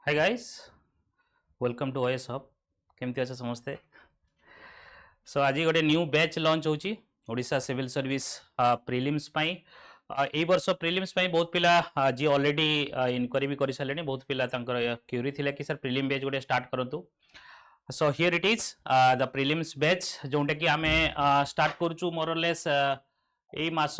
Hi guys, welcome to OS hub. केमती अच्छे समस्ते। सो आज गोटे न्यू बैच लॉन्च होची ओडिशा सिविल सर्विस प्रीलिम्स पई। एई वर्ष प्रीलिम्स पई बहुत पिला जी ऑलरेडी इनक्वारी भी करि सालेनी। बहुत पिला तांकर क्यूरी थिला कि सर प्रीलिम बैच गोटे स्टार्ट करंतु। So here it is the prelims batch जोंटे कि आमे स्टार्ट करचु मोरलेस एई मास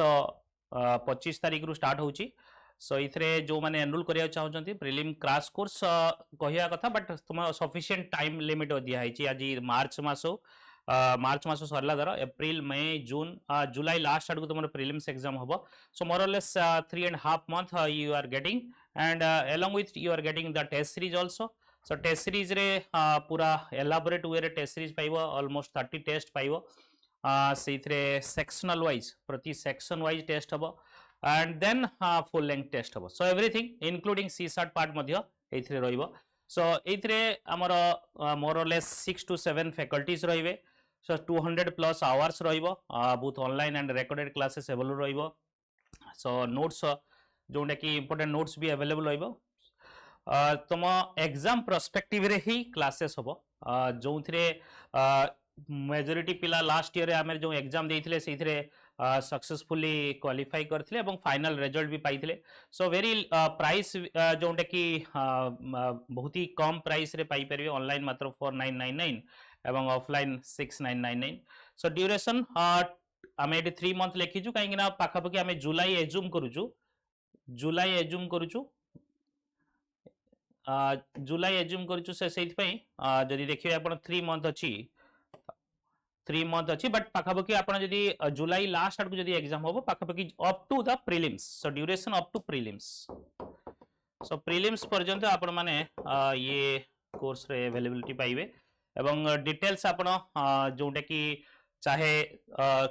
25 तारिख रु स्टार्ट होची। सो इथरे जो माने एनरोल करिया चाहउचंती प्रीलिम क्रैश कोर्स कहिया कथा, बट तुम सफिशिएंट टाइम लिमिट दिया है। आज मार्च मास सरला दर एप्रिल मई जून जुलाई लास्ट आड़ को तुम प्रीलिम्स एग्जाम हम। सो मोरलेस 3.5 month you are getting, and along with you are getting the test series also. So test series रे पूरा एलाबोरेट वे रे टेस्ट सीरीज पाइबो, ऑलमोस्ट 30 टेस्ट पाइबो। सेइथरे सेक्शनल वाइज प्रति सेक्शन वाइज टेस्ट हबो, and then full length test हबो। So everything including सी शार्ट पार्ट मध्य एइथरे रहिबो। सो एइथरे हमर मोर और लेस 6 to 7 फैकल्टीज रहिबे। सो 200 प्लस आवर्स रहिबो, both online and recorded classes available रहिबो। सो नोट्स जोंडा कि इंपोर्टेंट नोट्स भी अवेलेबल रहिबो। तुम एग्जाम पर्सपेक्टिव रे ही क्लासेस हम जो मेजोरिटी पिला लास्ट ईयर आम जो एग्जाम देते से सक्सेसफुली क्वालिफाई करते फाइनल रिजल्ट भी पाई। सो वेरी प्राइस जोटा कि बहुत ही कम प्राइस रे पाई परिवे। ऑनलाइन मात्र 4999 एवं ऑफलाइन 6999। सो ड्यूरेशन आम ये 3 month लिखीचु कहीं पाखापाखि आम जुलाई एज्यूम करूचु जुलाई एज्यूम करूचु से जदि देखिए आप 3 month अच्छी 3 month अच्छी, बट पाखापाखि आप जुलाई लास्ट आड़ को जदि एग्जाम हम पाखापाखि up to the prelims. So duration up to prelims. So prelims पर्यंत आपण माने ये कोर्स रे अवेलेबिलिटी पाइबे एवं डिटेल्स आपण जोटा कि चाहे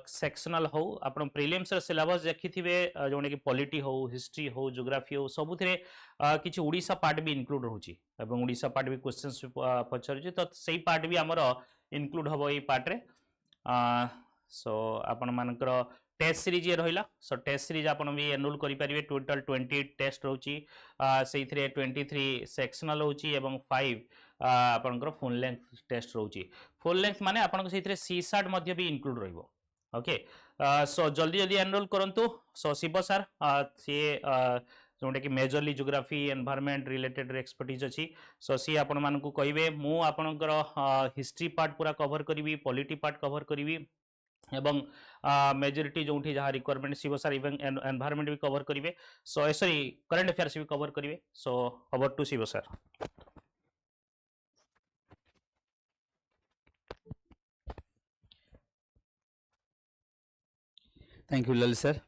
सेक्शनल हो आप प्रीलिम्स सिलेबस देखिथिबे, जोटा कि पॉलिटी हो, हिस्ट्री हो, ज्योग्राफी हो, सबुथिरे किछि ओडिशा पार्ट भी इंक्लूड होची एवं ओडिशा पार्ट भी क्वेश्चंस पचारुची। तो सेही पार्ट भी हमर इंक्लूड हबो एई पार्ट रे। सो आपण मानकर टेस्ट सीरीज ये रहिला। सो टेस्ट सीरीज आपण भी एनरोल करि परिबे। टोटल 20 टेस्ट रहउची, सेइथरे 23 सेक्शनल होची एवं 5 आपनकर फुल लेंथ टेस्ट रहउची। फुल लेंथ माने आपन सेइथरे सी शार्ट मध्य भी इंक्लूड रहिबो। ओके, सो जल्दी जल्दी एनरोल करंतु। सो शिव सर सी जोटा कि majorly geography environment related expertise अच्छी। सो सी आपण मानकु कहिबे, मु आपनकर हिस्ट्री पार्ट पूरा कवर करी, पॉलिटी पार्ट कवर करी एवं मेजोरिटी जो जहाँ requirement Shiv sir even environment भी कवर करेंगे। सो सॉरी करंट अफेयर्स भी कवर करेंगे। So over to Shiv sir. Thank you Lalit sir.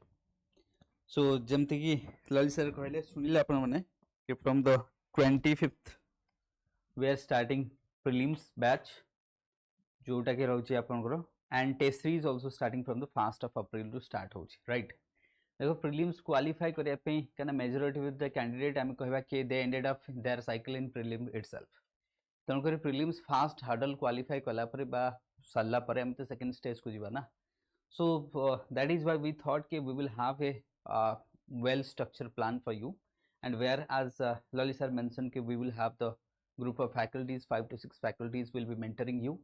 So जमती कि ललित सर कहले सुनिले आपण माने कि from the 25th we are starting prelims batch जोटा कि रहउची आपनकर, and test series also starting from the 1st of April to start होची, राइट। देखो प्रीलिम्स क्वालिफाई करिया पे कना मेजॉरिटी ऑफ द कैंडिडेट हम कहबा कि they ended up their cycle in prelim itself. तन करी प्रीलिम्स फर्स्ट हर्डल क्वालिफाई कला परे बा सल्ला परे हम तो सेकंड स्टेज को जीवा ना। So that is why we thought कि we will have a well structured plan for you, and where as Lali sir mentioned कि we will have the group of faculties, 5 to 6 faculties will be mentoring you,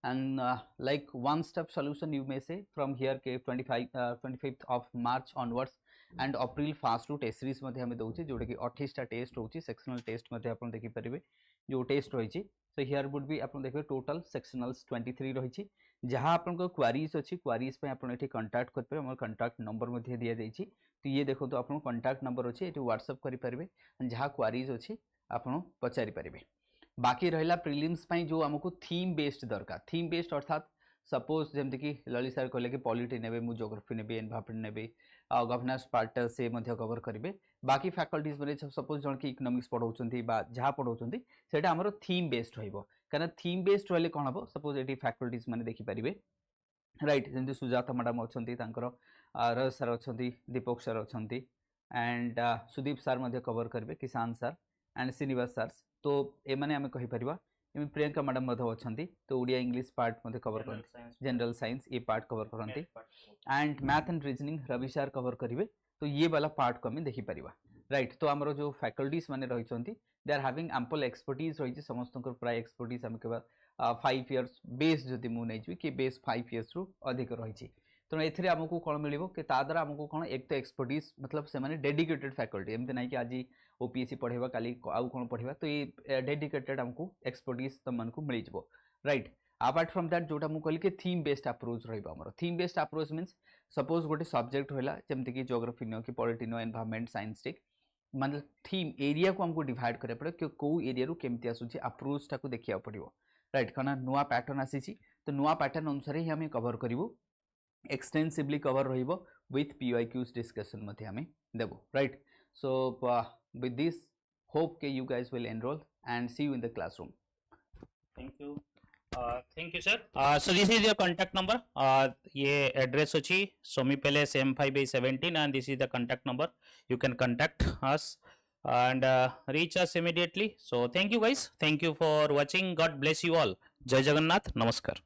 and like one step solution you may say from here के 25th of March onwards and April 1st to test series मध्ये हमें दउची जोटा कि 28 टा test होची। Sectional test मध्ये आपण देखि परिबे जो टेस्ट रहिची। सो हियर वुड बी आपण देखबे टोटल सेक्शनल्स 23 रहिची। जहाँ आपन क्वारीज अच्छी क्वारीज पे आपन एठी कांटेक्ट कर पे, हमर कांटेक्ट नंबर मध्ये दिया जाइछि। तो ये देखो तो आपन कांटेक्ट नंबर अच्छी एठी व्हाट्सएप करि परिबे, जहाँ क्वारीज अच्छी आपन पचारि परिबे। बाकी रहिला प्रीलिम्स पई जो हमको थीम बेस्ड दरकार, थीम बेस्ड अर्थात सपोज जमते कि ललित सर कहले कि पॉलिटी नेबे, मु ज्योग्राफी नेबे, एनवायरनमेंट नेबे, गवर्नेंस पार्ट से मध्ये कवर करिवे। बाकी फैकल्टीज माने सपोज जण कि इकोनॉमिक्स पढौचंती बा जहाँ पढौचंती सेटा हमरो थीम बेस्ड रहइबो। कारण थीम बेस्ड रहले कोन हबो, सपोज एटी फैकल्टीज माने देखि परिबे, राइट। जेंति सुजाता मैडम अछंती, तांकर रज सर अछंती, दीपक सर अछंती, एंड सुदीप सर मध्ये कवर करबे, Kisan sir and Srinivas sir. तो ए माने हमें कहि परिबा। एमे प्रियंका मैडम मध्ये अछंती, तो ओडिया इंग्लिश पार्ट मध्ये कवर करंती, जनरल साइंस ये पार्ट कवर करंती, and math and reasoning Ravi sir cover करिवे। तो ये वाला पार्ट को हमें देखि परिबा, राइट तो आमर जो फैकल्टीज माने रही they are having ample expertise रही समस्त प्राय एक्सपर्टीज आम केवल 5 इयर्स बेस जदि मुझे कि बेस 5 इयर्स रु अधिक रही तेणु एथिरे आमको कौन मिल कि ताद्वारा आमको कौन एक तो एक्सपर्टीज मतलब से माने डेडिकेटेड फैकल्टी एमती ना कि आज ओपीएससी पढ़ेगा काली आउ कौन पढ़ेगा तो ये डेडिकेटेड आमको एक्सपर्टीज तुमको मिल जाव राइट अपार्ट फ्रॉम दैट जोटा मुझे कहली कि थीम बेस्ड अप्रोच रहा theme based approach means suppose गोटे सब्जेक्ट रहा जमीक ज्योग्राफी नियो कि polity neo environment science tech मतलब थीम एरिया को हमको डिवाइड करा पड़े कि कौ एरिया रू केमती आसूची अप्रोच टाक देखा पड़ो राइट कहना नुआ पैटर्न आसी तो नुआ पैटर्न अनुसार ही आम कवर करूँ एक्सटेंसिवली कवर रहिबो विथ PYQs डिस्कशन मध्ये हमें देबो right so with this hope के you guys will enrol and see you in the classroom thank you sir so this is your contact number ये एड्रेस अछि Somi palace M5/17 and this is the contact number you can contact us and reach us immediately. So thank you guys, thank you for watching. God bless you all. Jai Jagannath. Namaskar.